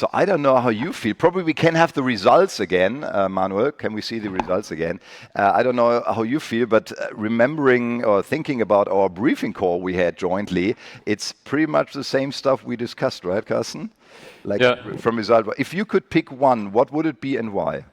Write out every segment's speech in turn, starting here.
So I don't know how you feel. Probably we can have the results again, Manuel. Can we see the results again? I don't know how you feel, but remembering or thinking about our briefing call we had jointly, it's pretty much the same stuff we discussed, right, Karsten? Like from result. If you could pick one, what would it be and why?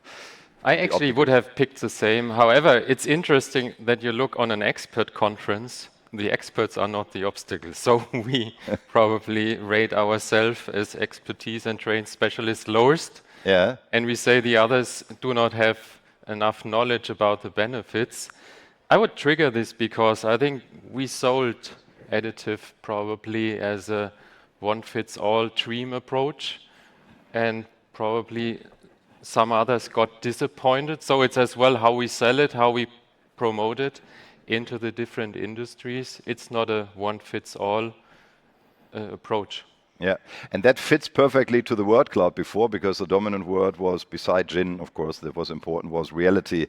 I actually would have picked the same. However, it's interesting that you look on an expert conference. The experts are not the obstacle. So we probably rate ourselves as expertise and trained specialists lowest. Yeah. And we say the others do not have enough knowledge about the benefits. I would trigger this because I think we sold additive probably as a one-fits-all dream approach. And probably some others got disappointed. So it's as well how we sell it, how we promote it into the different industries. It's not a one-fits-all approach. Yeah, and that fits perfectly to the word cloud before, because the dominant word was, beside Jin, of course, that was important, was reality.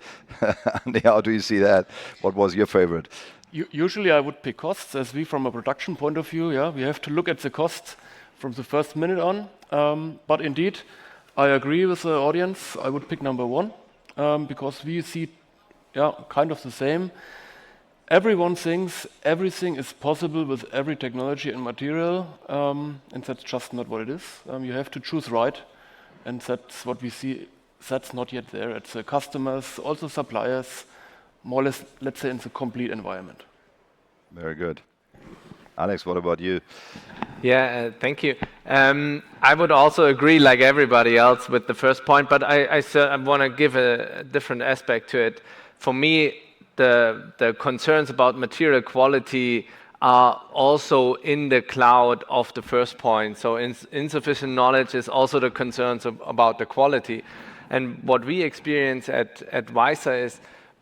How do you see that? What was your favorite? Usually I would pick costs, as we, from a production point of view, we have to look at the costs from the first minute on. But indeed, I agree with the audience. I would pick number one, because we see kind of the same. Everyone thinks everything is possible with every technology and material, and that's just not what it is. You have to choose right, and that's what we see. That's not yet there. It's the customers, also suppliers, more or less, let's say, in the complete environment. Very good. Alex, what about you? Yeah, thank you. I would also agree, like everybody else, with the first point, but I want to give a different aspect to it. For me, the concerns about material quality are also in the cloud of the first point. So insufficient knowledge is also the concerns about the quality. And what we experience at Weisser is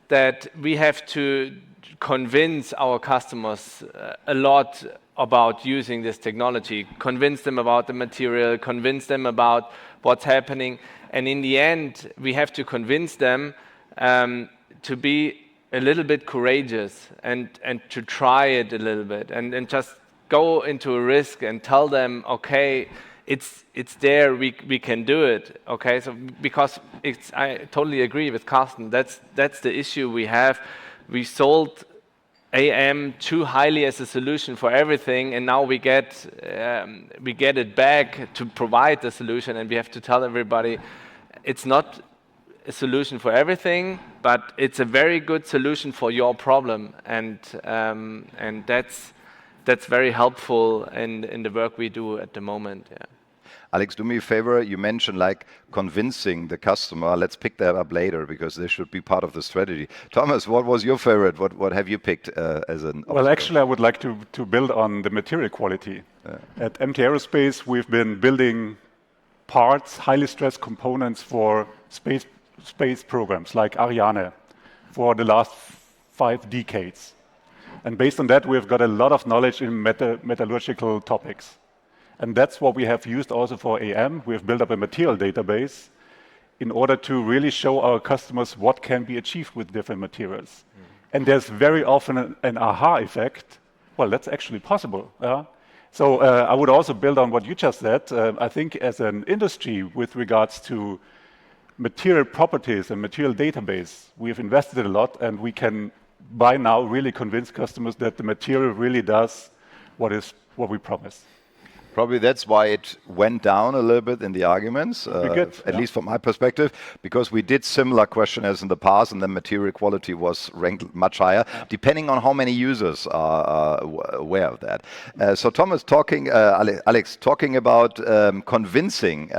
that we have to convince our customers a lot about using this technology, convince them about the material, convince them about what's happening. And in the end, we have to convince them to be a little bit courageous and to try it a little bit and just go into a risk and tell them, okay, it's there, we can do it. Okay, so because I totally agree with Karsten. That's the issue we have. We sold AM too highly as a solution for everything, and now we get it back to provide the solution, and we have to tell everybody it's not a solution for everything, but it's a very good solution for your problem, and that's very helpful in the work we do at the moment. Yeah. Alex, do me a favor. You mentioned like convincing the customer. Let's pick that up later because this should be part of the strategy. Thomas, what was your favorite? What have you picked as an obstacle? Well, actually, I would like to build on the material quality. At MT Aerospace, we've been building parts, highly stressed components for space programs like Ariane for the last 5 decades. And based on that, we've got a lot of knowledge in metallurgical topics. And that's what we have used also for AM. We have built up a material database in order to really show our customers what can be achieved with different materials. And there's very often an aha effect. Well, that's actually possible. So I would also build on what you just said. I think as an industry with regards to material properties and material database, we've invested a lot, and we can by now really convince customers that the material really does what we promise. Probably that's why it went down a little bit in the arguments, at least from my perspective, because we did similar questionnaires in the past, and the material quality was ranked much higher, depending on how many users are aware of that. So Thomas, Alex, talking about convincing.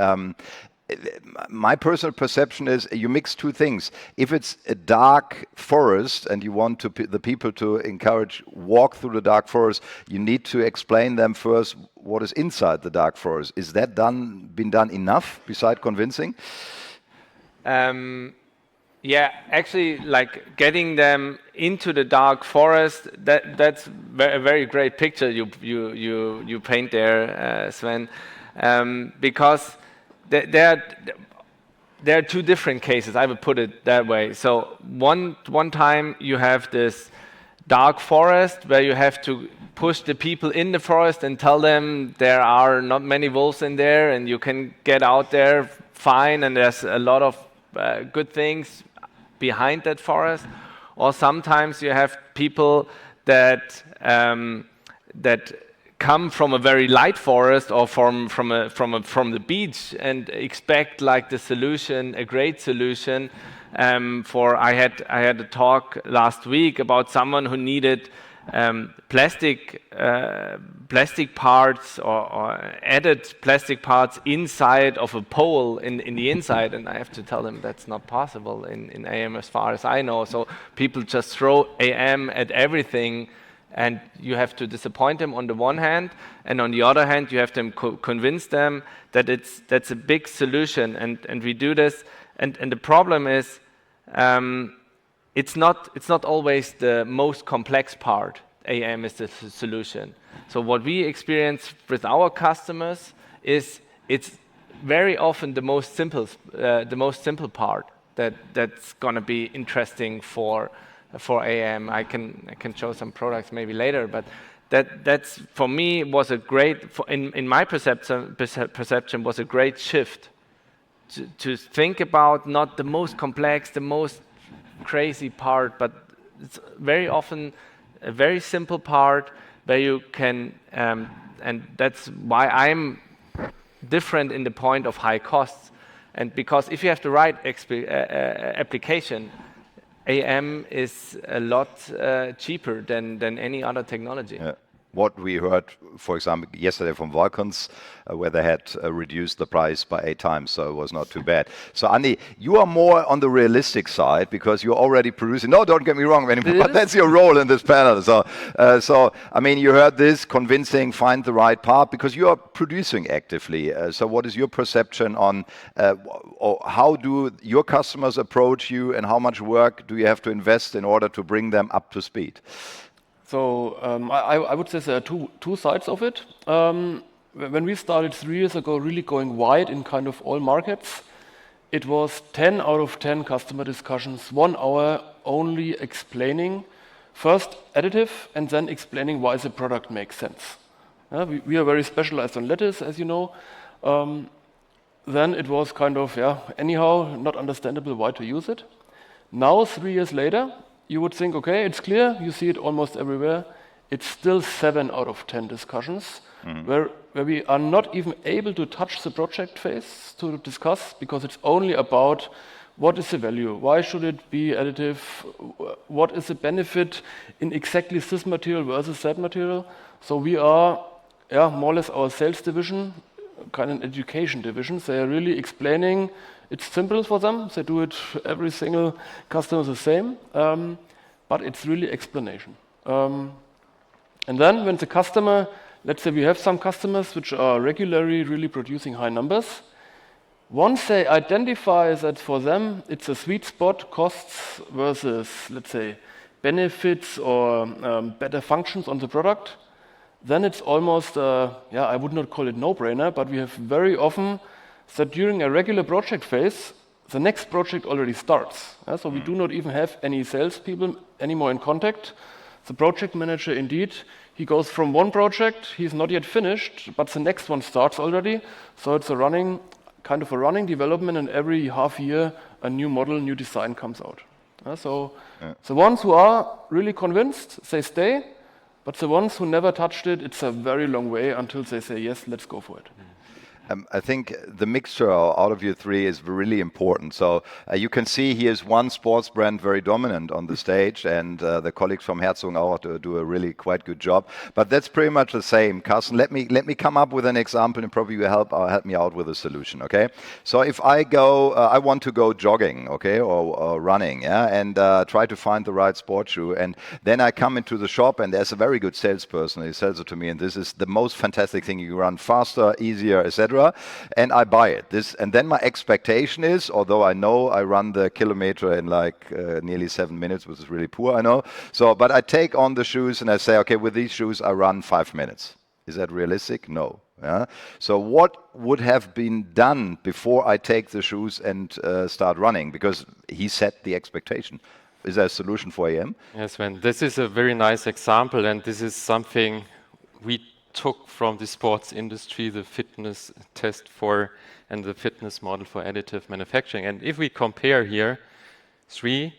My personal perception is you mix two things. If it's a dark forest and you want the people to encourage walk through the dark forest, you need to explain them first what is inside the dark forest. Is that been done enough beside convincing? Yeah, actually, like getting them into the dark forest. That's a very great picture you paint there, Sven, because there are two different cases. I would put it that way. So one time you have this dark forest where you have to push the people in the forest and tell them there are not many wolves in there and you can get out there fine and there's a lot of good things behind that forest. Or sometimes you have people that that come from a very light forest or from the beach and expect like the solution, a great solution. I had a talk last week about someone who needed plastic parts or added plastic parts inside of a pole in the inside, and I have to tell them that's not possible in AM as far as I know. So people just throw AM at everything, and you have to disappoint them on the one hand, and on the other hand you have to convince them that that's a big solution, and we do this, and the problem is it's not always the most complex part. AM is the solution. So what we experience with our customers is it's very often the most simple part that's going to be interesting for AM. I can show some products maybe later, but that's for me was a great in my perception was a great shift to think about not the most complex, the most crazy part, but it's very often a very simple part where you can, and that's why I'm different in the point of high costs. And because if you have the right application, AM is a lot cheaper than any other technology. Yeah. What we heard, for example, yesterday from Vulcans, where they had reduced the price by 8 times, so it was not too bad. So, Andy, you are more on the realistic side because you're already producing. No, don't get me wrong, but that's your role in this panel. So, I mean, you heard this, convincing, find the right part, because you are producing actively. So, what is your perception on or how do your customers approach you, and how much work do you have to invest in order to bring them up to speed? So I would say there are two sides of it. When we started 3 years ago, really going wide in kind of all markets, it was 10 out of 10 customer discussions, 1 hour only explaining first additive and then explaining why the product makes sense. We are very specialized on lattice, as you know. Then it was kind of, anyhow, not understandable why to use it. Now, 3 years later, you would think, okay, it's clear, you see it almost everywhere. It's still 7 out of 10 discussions where we are not even able to touch the project phase to discuss, because it's only about what is the value, why should it be additive, what is the benefit in exactly this material versus that material. So we are more or less our sales division, kind of an education division. They are really explaining. It's simple for them. They do it, every single customer is the same, but it's really explanation. And then when the customer, let's say we have some customers which are regularly really producing high numbers, once they identify that for them it's a sweet spot, costs versus, let's say, benefits or better functions on the product, then it's almost, I would not call it no-brainer, but we have very often that during a regular project phase, the next project already starts. So we do not even have any salespeople anymore in contact. The project manager, indeed, he goes from one project, he's not yet finished, but the next one starts already. So it's a running development, and every half year a new model, new design comes out. So the ones who are really convinced, they stay, but the ones who never touched it, it's a very long way until they say, yes, let's go for it. I think the mixture out of you three is really important. So you can see here is one sports brand very dominant on the stage, and the colleagues from Herzogenaurach do a really quite good job. But that's pretty much the same. Karsten, let me come up with an example, and probably you help me out with a solution. Okay. So if I want to go jogging, okay, or running, and try to find the right sports shoe, and then I come into the shop, and there's a very good salesperson. He sells it to me, and this is the most fantastic thing. You run faster, easier, etc. And I buy it. And then my expectation is, although I know I run the kilometer in like nearly 7 minutes, which is really poor, I know. So, but I take on the shoes and I say, okay, with these shoes I run 5 minutes. Is that realistic? No. So what would have been done before I take the shoes and start running? Because he set the expectation. Is there a solution for AM? Yes, Sven, this is a very nice example, and this is something we took from the sports industry, the fitness test for and the fitness model for additive manufacturing. And if we compare here, 3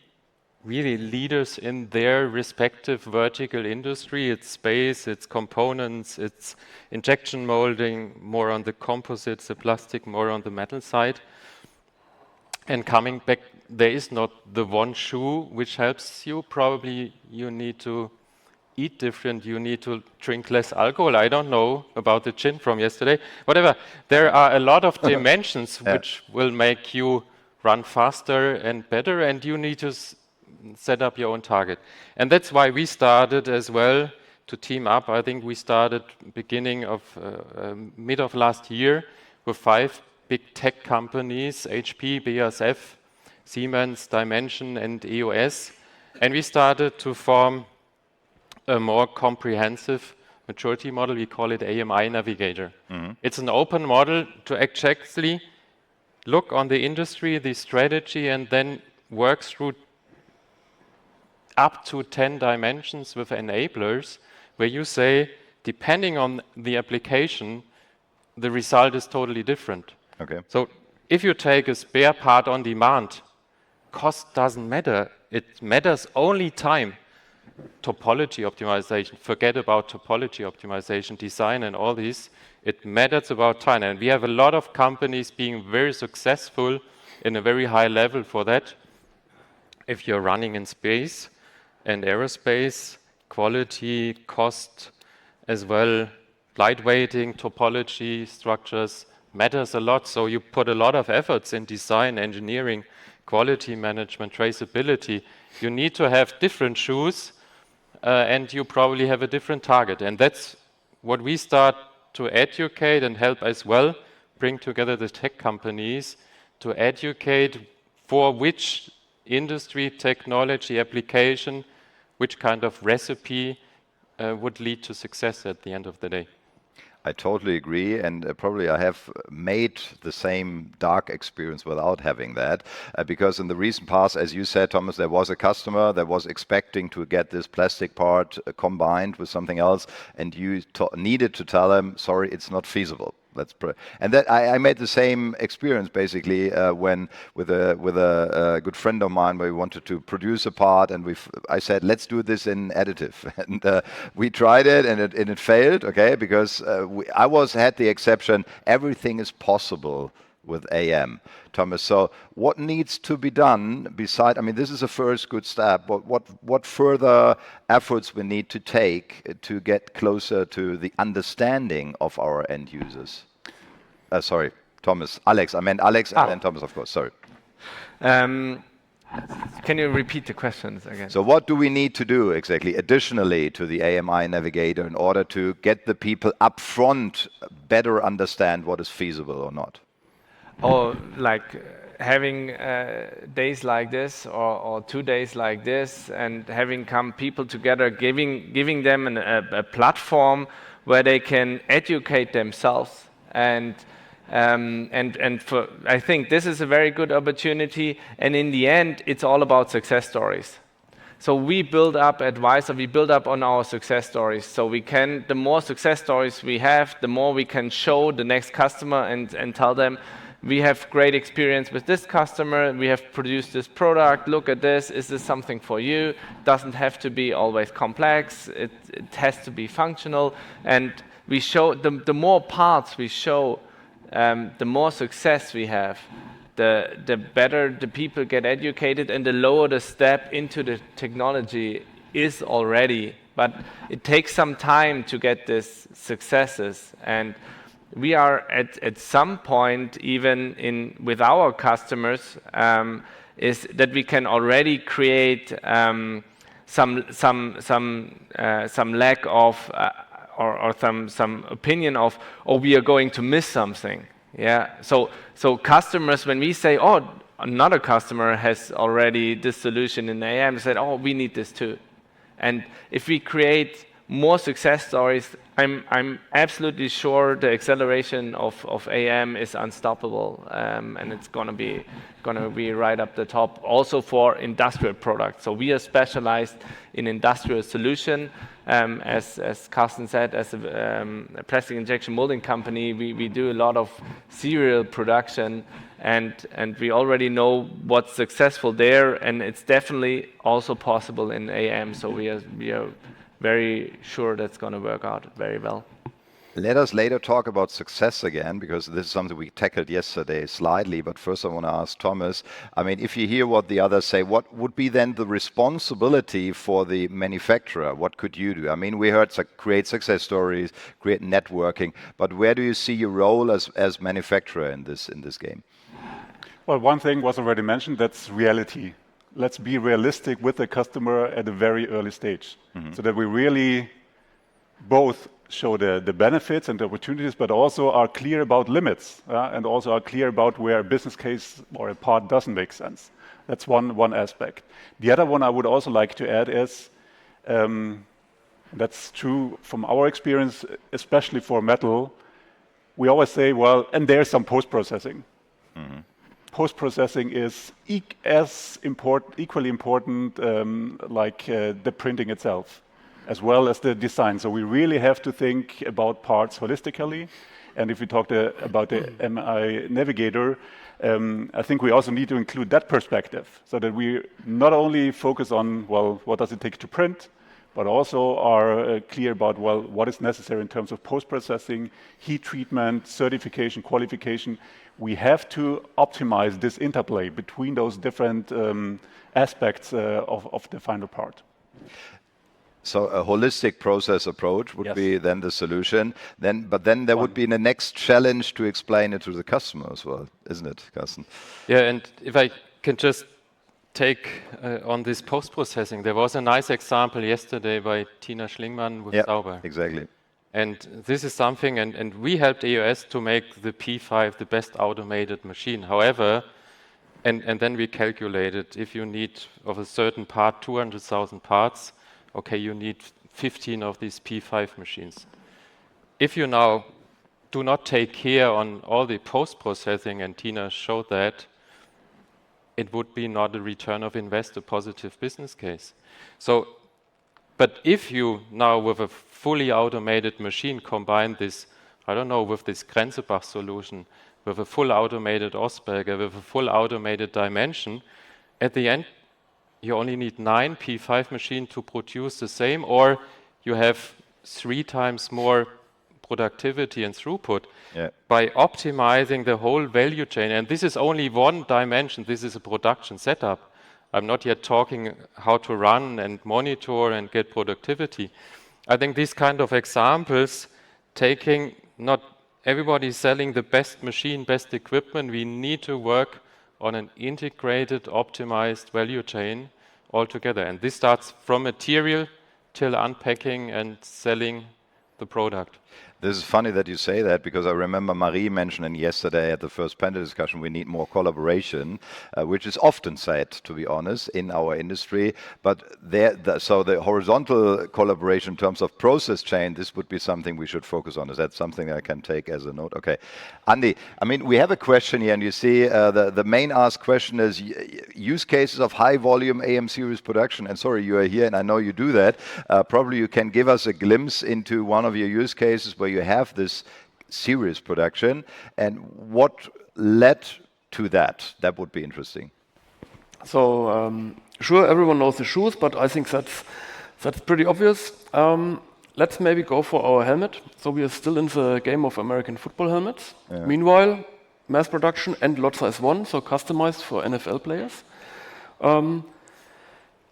really leaders in their respective vertical industry, it's space, it's components, it's injection molding, more on the composites, the plastic, more on the metal side. And coming back, there is not the one shoe which helps you. Probably you need to eat different, you need to drink less alcohol. I don't know about the gin from yesterday. Whatever, there are a lot of dimensions which will make you run faster and better, and you need to set up your own target. And that's why we started as well to team up. I think we started beginning of mid of last year with 5 big tech companies, HP, BASF, Siemens, Dimension, and EOS. And we started to form a more comprehensive maturity model. We call it AMI Navigator. It's an open model to actually look on the industry, the strategy, and then work through up to 10 dimensions with enablers, where you say, depending on the application, the result is totally different. Okay. So if you take a spare part on demand, cost doesn't matter. It matters only time. Topology optimization, forget about topology optimization, design and all these. It matters about time. And we have a lot of companies being very successful in a very high level for that. If you're running in space and aerospace, quality, cost, as well, lightweighting, topology, structures matters a lot. So you put a lot of efforts in design, engineering, quality management, traceability. You need to have different shoes, and you probably have a different target. And that's what we start to educate and help as well, bring together the tech companies to educate for which industry, technology, application, which kind of recipe would lead to success at the end of the day. I totally agree, and probably I have made the same dark experience without having that, because in the recent past, as you said, Thomas, there was a customer that was expecting to get this plastic part combined with something else, and you needed to tell them, sorry, it's not feasible. And that I made the same experience basically when with a good friend of mine, where we wanted to produce a part, and I said, let's do this in additive, and we tried it, and it failed. Okay, because I had the exception. Everything is possible with AM, Thomas. So what needs to be done beside? I mean, this is a first good step. But what further efforts we need to take to get closer to the understanding of our end users? Sorry, Thomas. Alex. I meant Alex and then Thomas, of course. Sorry. Can you repeat the questions again? So what do we need to do exactly additionally to the AMI Navigator in order to get the people up front better understand what is feasible or not? Or like having days like this, or 2 days like this, and having come people together, giving them a platform where they can educate themselves, and I think this is a very good opportunity. And in the end, it's all about success stories. So we build up at Weisser, we build up on our success stories. So the more success stories we have, the more we can show the next customer and tell them, we have great experience with this customer, we have produced this product, look at this, is this something for you? Doesn't have to be always complex, it has to be functional. And we show, the more parts we show, the more success we have, the better the people get educated, and the lower the step into the technology is already. But it takes some time to get these successes. And we are at some point, even with our customers, is that we can already create some lack of or some opinion of, oh, we are going to miss something. Yeah. So customers, when we say, oh, another customer has already this solution in AM, said, oh, we need this too. And if we create more success stories. I'm absolutely sure the acceleration of AM is unstoppable, and it's gonna be right up the top. Also for industrial products. So we are specialized in industrial solution. As Karsten said, as a plastic injection molding company, we do a lot of serial production, and we already know what's successful there, and it's definitely also possible in AM. So we are very sure that's going to work out very well. Let us later talk about success again, because this is something we tackled yesterday slightly. But first I want to ask Thomas, I mean, if you hear what the others say, what would be then the responsibility for the manufacturer? What could you do? I mean, we heard create success stories, create networking, but where do you see your role as manufacturer in this game? Well, one thing was already mentioned, that's reality. Let's be realistic with the customer at a very early stage, so that we really both show the benefits and the opportunities, but also are clear about limits, and also are clear about where a business case or a part doesn't make sense. That's one aspect. The other one I would also like to add is, that's true from our experience, especially for metal, we always say, well, and there's some post-processing. Post-processing is equally important like the printing itself, as well as the design. So we really have to think about parts holistically. And if we talk about the MI Navigator, I think we also need to include that perspective, so that we not only focus on, well, what does it take to print, but also are clear about, well, what is necessary in terms of post-processing, heat treatment, certification, qualification. We have to optimize this interplay between those different aspects of the final part. So a holistic process approach would be then the solution. But then there would be the next challenge to explain it to the customer as well, isn't it, Karsten? Yeah, and if I can just take on this post-processing, there was a nice example yesterday by Tina Schlingmann with Sauber. Exactly. And this is something, and we helped EOS to make the P5 the best automated machine. However, and then we calculated, if you need of a certain part 200,000 parts, okay, you need 15 of these P5 machines. If you now do not take care on all the post-processing, and Tina showed that, it would be not a return of invest, a positive business case. So, but if you now with a fully automated machine combine this, I don't know, with this Grenzebach solution, with a full automated Osberger, with a full automated dimension, at the end, you only need 9 P5 machines to produce the same, or you have 3 times more productivity and throughput by optimizing the whole value chain. And this is only one dimension. This is a production setup. I'm not yet talking how to run and monitor and get productivity. I think these kind of examples, taking not everybody selling the best machine, best equipment, we need to work on an integrated, optimized value chain altogether. And this starts from material till unpacking and selling the product. This is funny that you say that, because I remember Marie mentioning yesterday at the first panel discussion, we need more collaboration, which is often said, to be honest, in our industry. But so the horizontal collaboration in terms of process chain, this would be something we should focus on. Is that something I can take as a note? Okay. Andy, I mean, we have a question here, and you see the main asked question is use cases of high volume AM series production. And sorry, you are here, and I know you do that. Probably you can give us a glimpse into one of your use cases where you have this series production, and what led to that. That would be interesting. So sure, everyone knows the shoes, but I think that's pretty obvious. Let's maybe go for our helmet. So we are still in the game of American football helmets. Meanwhile, mass production and lot size 1, so customized for NFL players.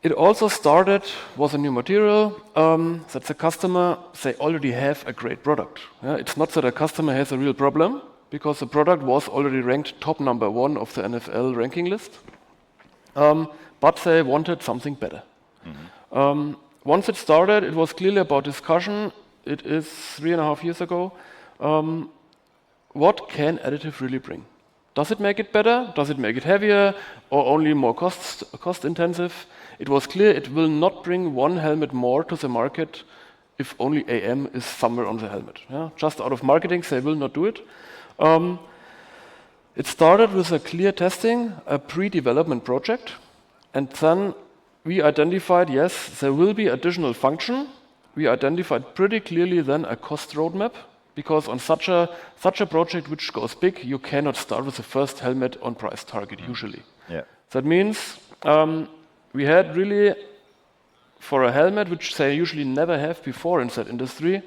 It also started with a new material that the customer, they already have a great product. It's not that a customer has a real problem, because the product was already ranked top number 1 of the NFL ranking list. But they wanted something better. Once it started, it was clearly about discussion. It is 3.5 years ago. What can additive really bring? Does it make it better? Does it make it heavier? Or only more cost intensive? It was clear it will not bring one helmet more to the market if only AM is somewhere on the helmet. Yeah? Just out of marketing, they will not do it. It started with a clear testing, a pre-development project, and then we identified, yes, there will be additional function. We identified pretty clearly then a cost roadmap, because on such a project which goes big, you cannot start with the first helmet on price target usually. Yeah. That means we had really, for a helmet which they usually never have before in that industry,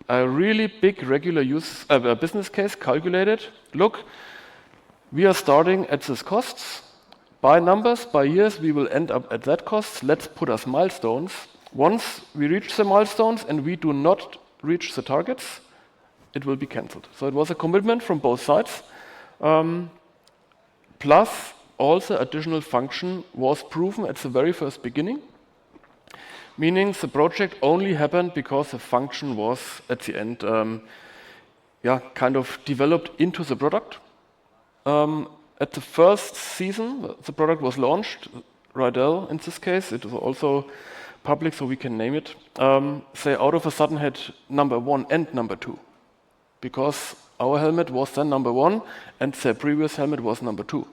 a really big regular use business case calculated. Look, we are starting at this costs. By numbers, by years, we will end up at that cost. Let's put us milestones. Once we reach the milestones and we do not reach the targets, it will be cancelled. So it was a commitment from both sides. Plus, also additional function was proven at the very first beginning, meaning the project only happened because the function was at the end kind of developed into the product. At the first season, the product was launched, Rydell in this case, it was also public, so we can name it. They out of a sudden had number 1 and number 2, because our helmet was then number 1 and their previous helmet was number 2.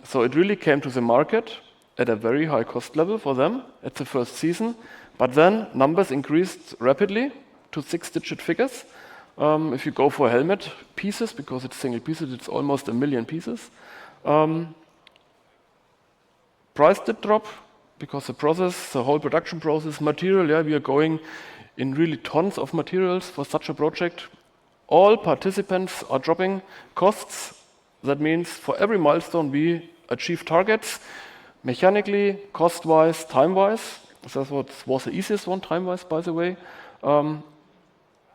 So it really came to the market at a very high cost level for them at the first season, but then numbers increased rapidly to 6-digit figures. If you go for helmet pieces, because it's single pieces, it's almost 1 million pieces. Price did drop because the whole production process, material, we are going in really tons of materials for such a project. All participants are dropping costs. That means for every milestone we achieve targets, mechanically, cost-wise, time-wise. That's what was the easiest one, time-wise, by the way.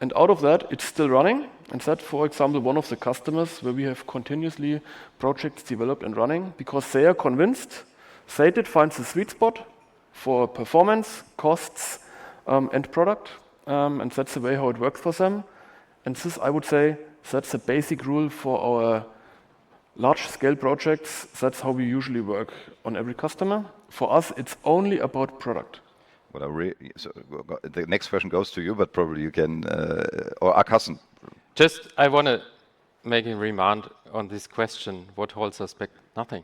And out of that, it's still running. And that, for example, one of the customers where we have continuously projects developed and running, because they are convinced they did find the sweet spot for performance, costs, and product. And that's the way how it works for them. And this, I would say, that's a basic rule for our large-scale projects. That's how we usually work on every customer. For us, it's only about product. So the next question goes to you, but probably you can, or Karsten. Just, I want to make a remark on this question, what holds us back? Nothing.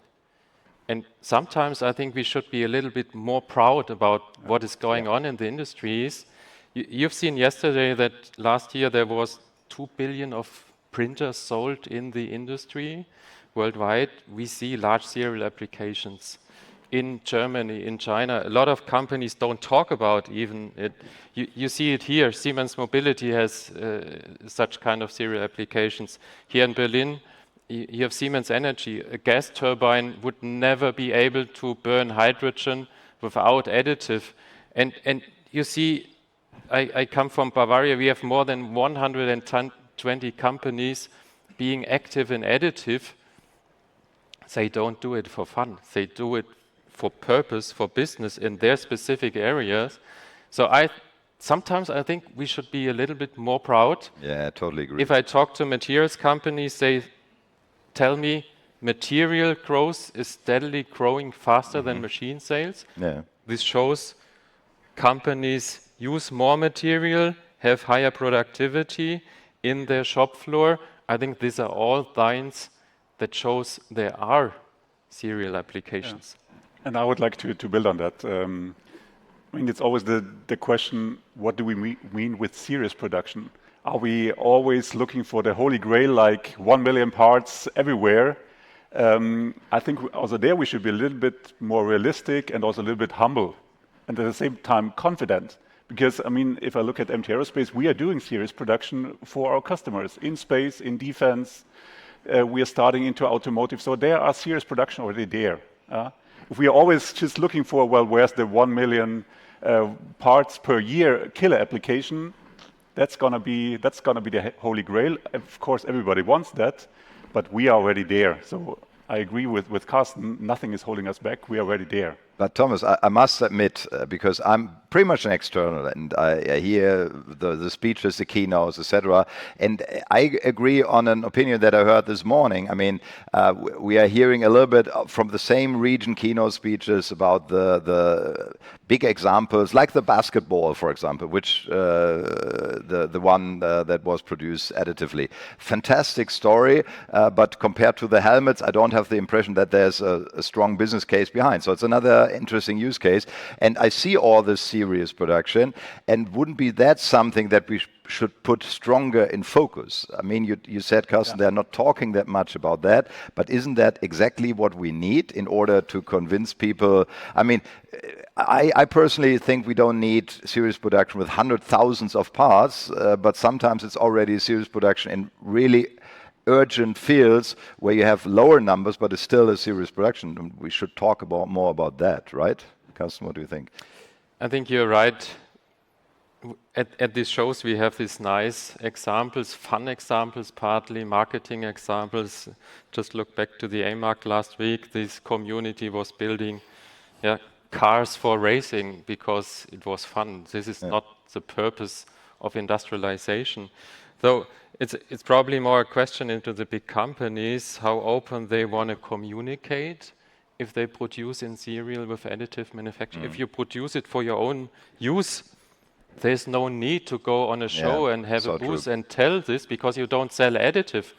And sometimes I think we should be a little bit more proud about what is going on in the industries. You've seen yesterday that last year there was 2 billion of printers sold in the industry worldwide. We see large serial applications in Germany, in China. A lot of companies don't talk about even it. You see it here. Siemens Mobility has such kind of serial applications. Here in Berlin, you have Siemens Energy. A gas turbine would never be able to burn hydrogen without additive. And you see, I come from Bavaria. We have more than 120 companies being active in additive. They don't do it for fun. They do it for purpose, for business in their specific areas. So sometimes I think we should be a little bit more proud. Yeah, I totally agree. If I talk to materials companies, they tell me material growth is steadily growing faster than machine sales. Yeah. This shows companies use more material, have higher productivity in their shop floor. I think these are all signs that shows there are serial applications. Yeah. And I would like to build on that. I mean, it's always the question, what do we mean with serious production? Are we always looking for the holy grail, like 1 million parts everywhere? I think also there we should be a little bit more realistic and also a little bit humble, and at the same time confident. Because, I mean, if I look at MT Aerospace, we are doing serious production for our customers in space, in defense. We are starting into automotive, so there are serious production already there. If we are always just looking for, well, where's the 1 million parts per year killer application, that's gonna be the holy grail. Of course, everybody wants that, but we are already there. So I agree with Karsten. Nothing is holding us back. We are already there. But Thomas, I must admit, because I'm pretty much an external, and I hear the speeches, the keynotes, etc. And I agree on an opinion that I heard this morning. I mean, we are hearing a little bit from the same region keynote speeches about the big examples, like the basketball, for example, which the one that was produced additively. Fantastic story, but compared to the helmets, I don't have the impression that there's a strong business case behind. So it's another interesting use case. And I see all this serious production, and wouldn't be that something that we should put stronger in focus? I mean, you said, Karsten, they're not talking that much about that, but isn't that exactly what we need in order to convince people? I mean, I personally think we don't need serious production with thousands of parts, but sometimes it's already serious production in really urgent fields where you have lower numbers, but it's still a serious production. We should talk more about that, right? Karsten, what do you think? I think you're right. At these shows, we have these nice examples, fun examples, partly marketing examples. Just look back to the AMAC last week. This community was building cars for racing because it was fun. This is not the purpose of industrialization. So it's probably more a question into the big companies, how open they want to communicate if they produce in serial with additive manufacturing. If you produce it for your own use, there's no need to go on a show and have a booth and tell this, because you don't sell additive.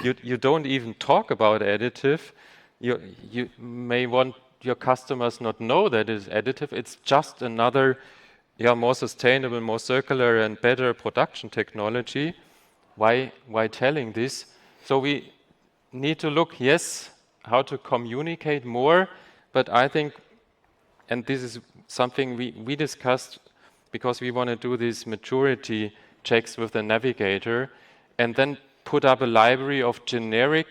You don't even talk about additive. You may want your customers not know that it's additive. It's just another more sustainable, more circular and better production technology. Why telling this? So we need to look, how to communicate more, but I think, and this is something we discussed, because we want to do these maturity checks with the navigator and then put up a library of generic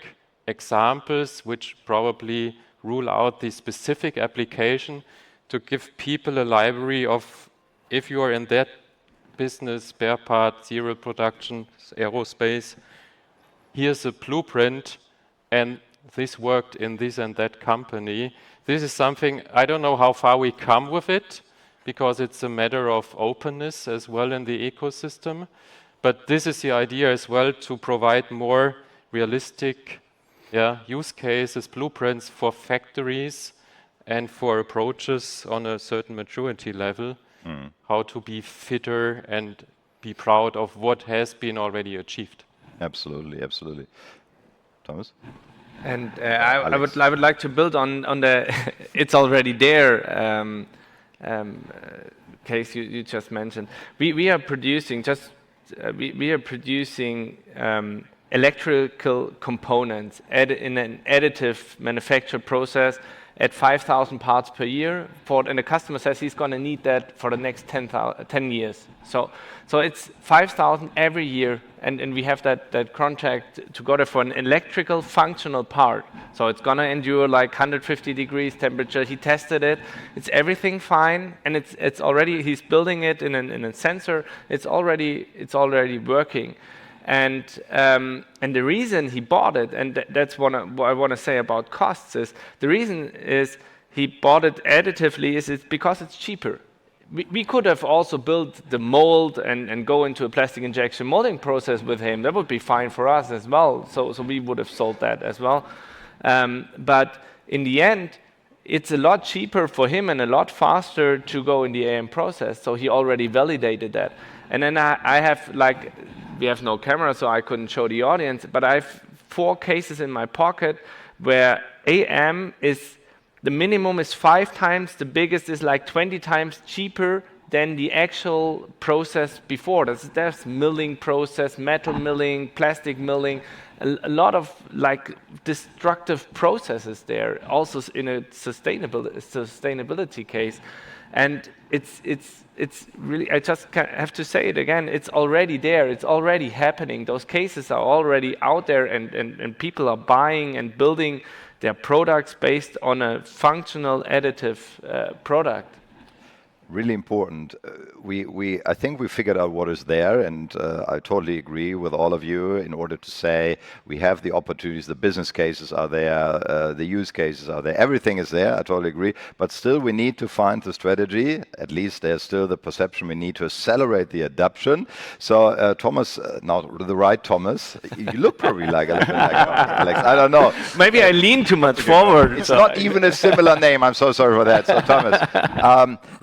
examples which probably rule out the specific application, to give people a library of, if you are in that business, spare part, serial production, aerospace, here's a blueprint, and this worked in this and that company. This is something, I don't know how far we come with it, because it's a matter of openness as well in the ecosystem. But this is the idea as well, to provide more realistic use cases, blueprints for factories and for approaches on a certain maturity level, how to be fitter and be proud of what has been already achieved. Absolutely, absolutely. Thomas? And I would like to build on the it's already there case you just mentioned. We are producing electrical components in an additive manufacture process at 5,000 parts per year, and the customer says he's going to need that for the next 10 years. So it's 5,000 every year, and we have that contract together for an electrical functional part. So it's going to endure like 150 degrees temperature. He tested it. It's everything fine, and it's already, he's building it in a sensor. It's already working. And the reason he bought it, and that's what I want to say about costs, is the reason is he bought it additively is because it's cheaper. We could have also built the mold and go into a plastic injection molding process with him. That would be fine for us as well. So we would have sold that as well. But in the end, it's a lot cheaper for him and a lot faster to go in the AM process. So he already validated that. And then I have we have no camera, so I couldn't show the audience, but I have 4 cases in my pocket where AM is, the minimum is 5 times, the biggest is like 20 times cheaper than the actual process before. There's milling process, metal milling, plastic milling, a lot of destructive processes there, also in a sustainability case. And it's really, I just have to say it again, it's already there, it's already happening. Those cases are already out there, and people are buying and building their products based on a functional additive product. Really important. I think we figured out what is there, and I totally agree with all of you. In order to say we have the opportunities, the business cases are there, the use cases are there, everything is there. I totally agree. But still, we need to find the strategy. At least there's still the perception we need to accelerate the adoption. So Thomas, now the right Thomas, you look probably like a little bit like Alex. I don't know. Maybe I lean too much forward. It's not even a similar name. I'm so sorry for that. So Thomas,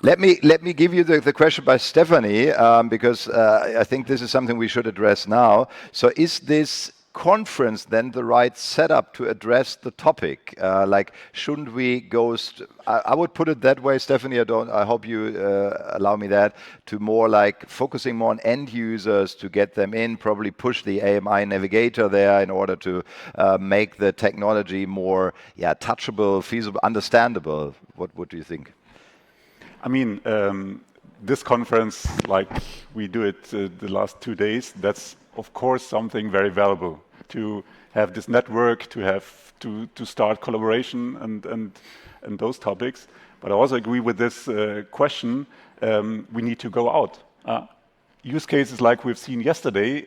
let me give you the question by Stephanie, because I think this is something we should address now. So is this conference then the right setup to address the topic? Like, shouldn't we go? I would put it that way, Stephanie. I hope you allow me that, to more like focusing more on end users to get them in. Probably push the AMI navigator there in order to make the technology more, touchable, feasible, understandable. What do you think? I mean, this conference, like we do it the last 2 days, that's of course something very valuable to have this network, to have to start collaboration and those topics. But I also agree with this question. We need to go out. Use cases like we've seen yesterday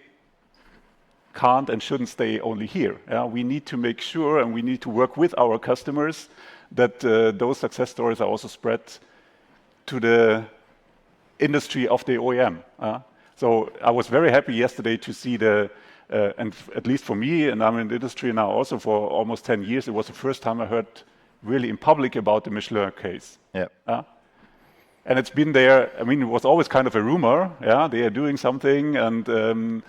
can't and shouldn't stay only here. We need to make sure, and we need to work with our customers, that those success stories are also spread to the industry of the OEM. So I was very happy yesterday to see and at least for me, and I'm in the industry now also for almost 10 years, it was the first time I heard really in public about the Michelin case. Yeah. And it's been there. I mean, it was always kind of a rumor. They are doing something, and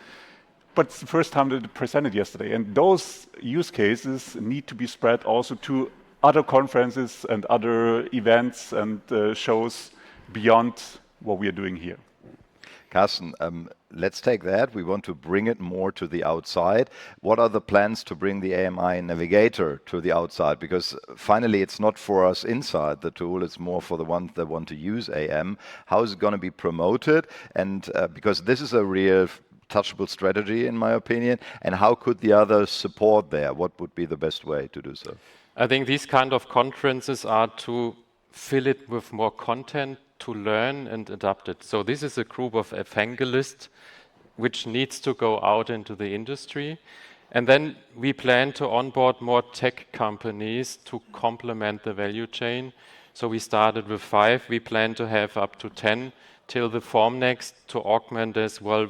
but it's the first time that it presented yesterday. And those use cases need to be spread also to other conferences and other events and shows beyond what we are doing here. Karsten, let's take that. We want to bring it more to the outside. What are the plans to bring the AMI navigator to the outside? Because finally, it's not for us inside the tool. It's more for the ones that want to use AM. How is it going to be promoted? And because this is a real touchable strategy, in my opinion. And how could the others support there? What would be the best way to do so? I think these kind of conferences are to fill it with more content, to learn and adapt it. So this is a group of evangelists which needs to go out into the industry. And then we plan to onboard more tech companies to complement the value chain. So we started with 5. We plan to have up to 10 till the Formnext to augment as well.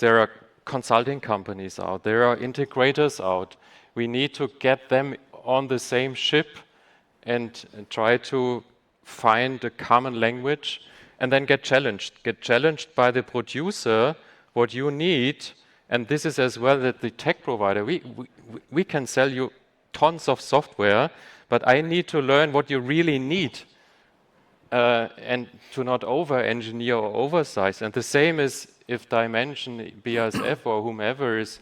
There are consulting companies out, there are integrators out. We need to get them on the same ship and try to find a common language and then get challenged by the producer, what you need. And this is as well that the tech provider, we can sell you tons of software, but I need to learn what you really need and to not over-engineer or oversize. And the same is if Dimension, BASF or whomever is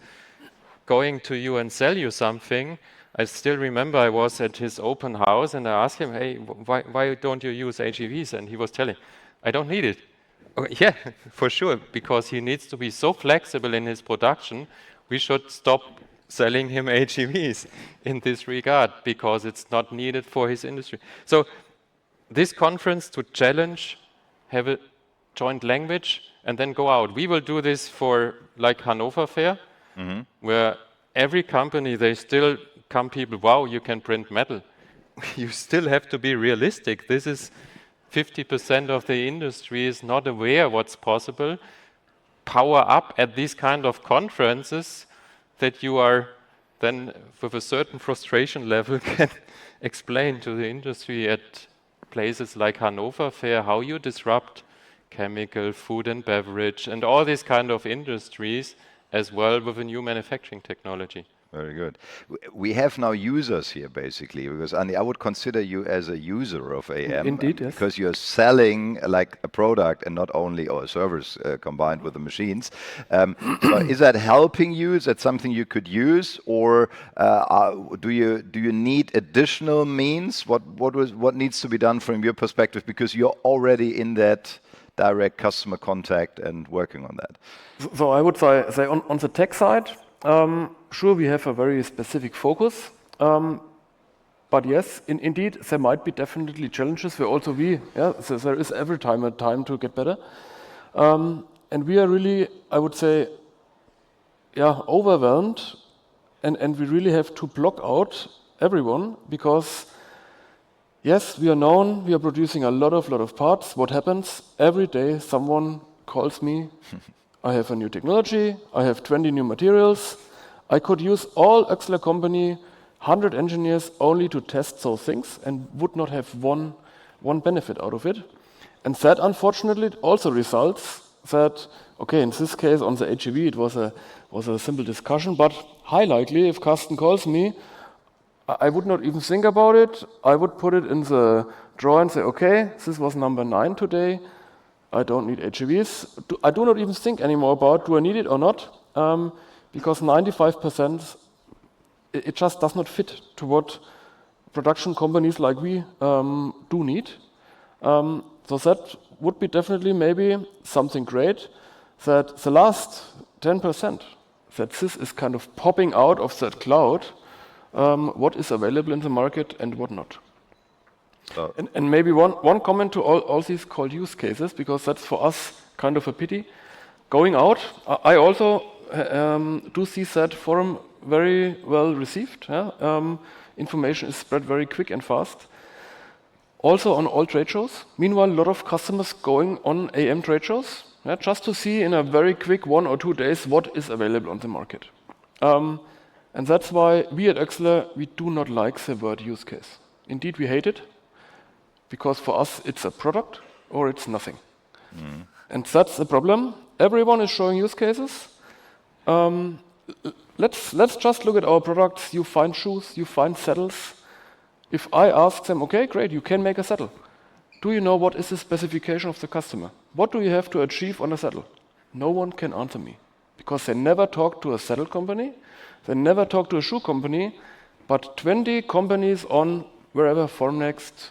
going to you and sell you something. I still remember I was at his open house and I asked him, hey, why don't you use AGVs? And he was telling, I don't need it. Oh, yeah, for sure, because he needs to be so flexible in his production, we should stop selling him AGVs in this regard because it's not needed for his industry. So this conference to challenge, have a joint language and then go out. We will do this for like Hannover Fair, where every company, they still come people, wow, you can print metal. You still have to be realistic. This is 50% of the industry is not aware what's possible. Power up at these kind of conferences that you are then with a certain frustration level can explain to the industry at places like Hannover Fair how you disrupt chemical, food and beverage and all these kind of industries as well with a new manufacturing technology. Very good. We have now users here, basically, because Andy, I would consider you as a user of AM. Indeed, yes. Because you're selling like a product and not only or a service combined with the machines. So is that helping you? Is that something you could use, or do you need additional means? What needs to be done from your perspective? Because you're already in that direct customer contact and working on that. So I would say on the tech side. Sure, we have a very specific focus. But yes, indeed, there might be definitely challenges where also so there is every time a time to get better. And we are really, I would say, overwhelmed, and we really have to block out everyone because, yes, we are known, we are producing a lot of parts. What happens? Every day someone calls me, I have a new technology, I have 20 new materials, I could use all OECHSLER company, 100 engineers only to test those things and would not have one benefit out of it. And that unfortunately also results that, okay, in this case on the HEV it was a simple discussion, but high likely if Karsten calls me, I would not even think about it. I would put it in the drawer and say, okay, this was number 9 today. I don't need HEVs. I do not even think anymore about do I need it or not, because 95% it just does not fit to what production companies like we do need. So that would be definitely maybe something great, that the last 10%, that this is kind of popping out of that cloud, what is available in the market and what not. And maybe one comment to all these called use cases, because that's for us kind of a pity. Going out, I also do see that forum very well received. Information is spread very quick and fast. Also on all trade shows. Meanwhile, a lot of customers going on AM trade shows, just to see in a very quick 1 or 2 days what is available on the market. And that's why we at OECHSLER, we do not like the word use case. Indeed, we hate it, because for us it's a product or it's nothing. And that's the problem. Everyone is showing use cases. Let's just look at our products. You find shoes, you find saddles. If I ask them, okay, great, you can make a saddle. Do you know what is the specification of the customer? What do you have to achieve on a saddle? No one can answer me, because they never talk to a saddle company, they never talk to a shoe company, but 20 companies on wherever, Formnext,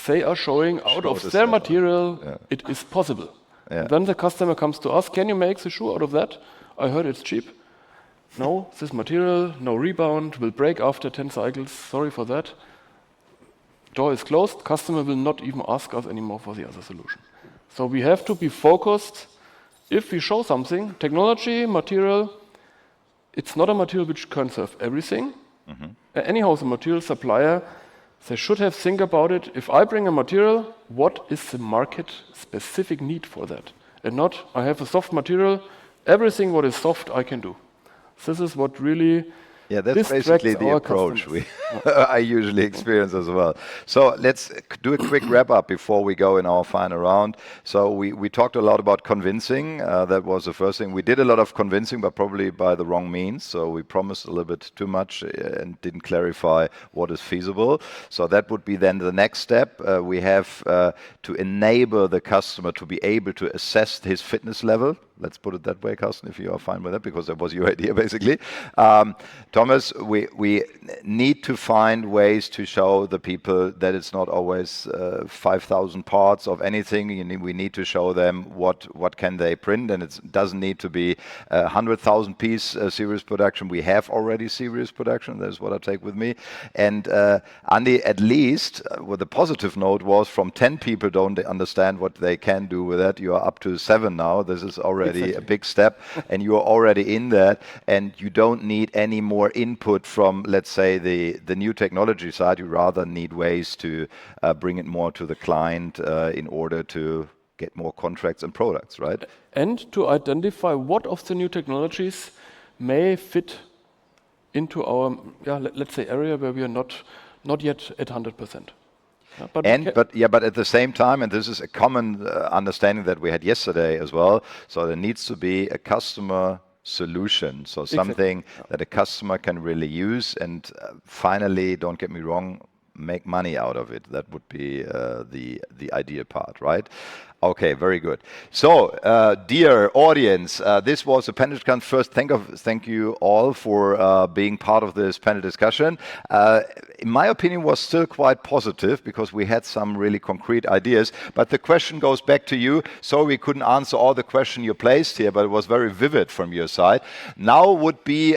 they are showing out of their material, it is possible. Then the customer comes to us, can you make the shoe out of that? I heard it's cheap. No, this material, no rebound, will break after 10 cycles. Sorry for that. Door is closed. Customer will not even ask us anymore for the other solution. So we have to be focused. If we show something, technology, material, it's not a material which can serve everything. Anyhow, the material supplier, they should have think about it. If I bring a material, what is the market specific need for that? And not, I have a soft material, everything what is soft I can do. This is what really that's basically the approach I usually experience as well. So let's do a quick wrap up before we go in our final round. So we talked a lot about convincing. That was the first thing. We did a lot of convincing, but probably by the wrong means. So we promised a little bit too much and didn't clarify what is feasible. So that would be then the next step. We have to enable the customer to be able to assess his fitness level. Let's put it that way, Karsten, if you are fine with that, because that was your idea, basically. Thomas, we need to find ways to show the people that it's not always 5,000 parts of anything. We need to show them what can they print, and it doesn't need to be 100,000 piece series production. We have already series production. That's what I take with me. And Andy, at least, what the positive note was, from 10 people don't understand what they can do with that. You are up to 7 now. This is already a big step, and you are already in that, and you don't need any more input from, let's say, the new technology side. You rather need ways to bring it more to the client in order to get more contracts and products, right? And to identify what of the new technologies may fit into our, let's say, area where we are not yet at 100%. But at the same time, and this is a common understanding that we had yesterday as well, so there needs to be a customer solution, so something that a customer can really use, and finally, don't get me wrong, make money out of it. That would be the ideal part, right? Okay, very good. So, dear audience, this was a panel discussion. First, thank you all for being part of this panel discussion. In my opinion, was still quite positive because we had some really concrete ideas. But the question goes back to you. Sorry, we couldn't answer all the questions you placed here, but it was very vivid from your side. Now would be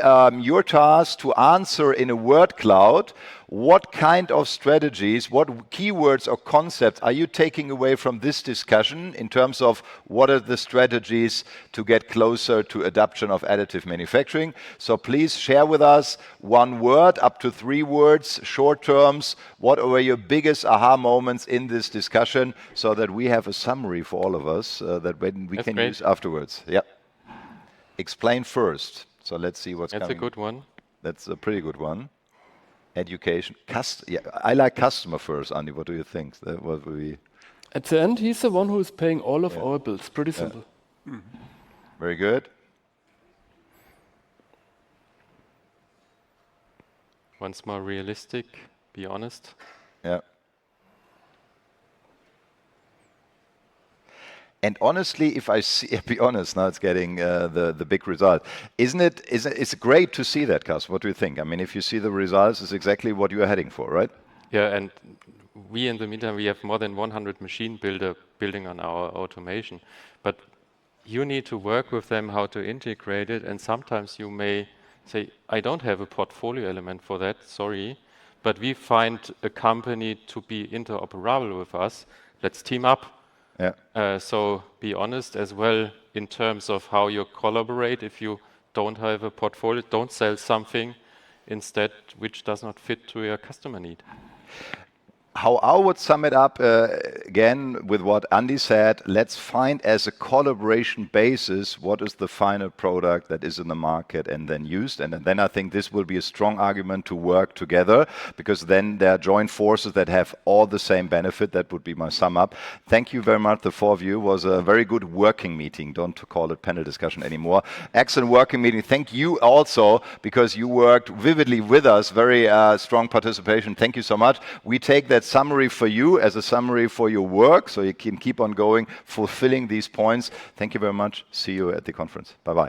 your task to answer in a word cloud. What kind of strategies, what keywords or concepts are you taking away from this discussion in terms of what are the strategies to get closer to adoption of additive manufacturing? So please share with us one word, up to 3 words, short terms. What were your biggest aha moments in this discussion so that we have a summary for all of us that we can use afterwards? Yeah. Explain first. So let's see what's coming. That's a good one. That's a pretty good one. Education. Yeah, I like customer first, Andy. What do you think? What will we... At the end, he's the one who is paying all of our bills. Pretty simple. Very good. Once more realistic, be honest. Yeah. And honestly, if I see, be honest, now it's getting the big result. Isn't it? It's great to see that, Karsten. What do you think? I mean, if you see the results, it's exactly what you are heading for, right? Yeah, and we in the meantime, we have more than 100 machine building on our automation. But you need to work with them how to integrate it. And sometimes you may say, I don't have a portfolio element for that, sorry. But we find a company to be interoperable with us. Let's team up. Yeah. So be honest as well in terms of how you collaborate. If you don't have a portfolio, don't sell something instead which does not fit to your customer need. How I would sum it up again with what Andy said, let's find as a collaboration basis what is the final product that is in the market and then used. And then I think this will be a strong argument to work together because then there are joint forces that have all the same benefit. That would be my sum up. Thank you very much. The 4 of you was a very good working meeting. Don't call it panel discussion anymore. Excellent working meeting. Thank you also because you worked vividly with us. Very strong participation. Thank you so much. We take that summary for you as a summary for your work, so you can keep on going, fulfilling these points. Thank you very much. See you at the conference. Bye-bye.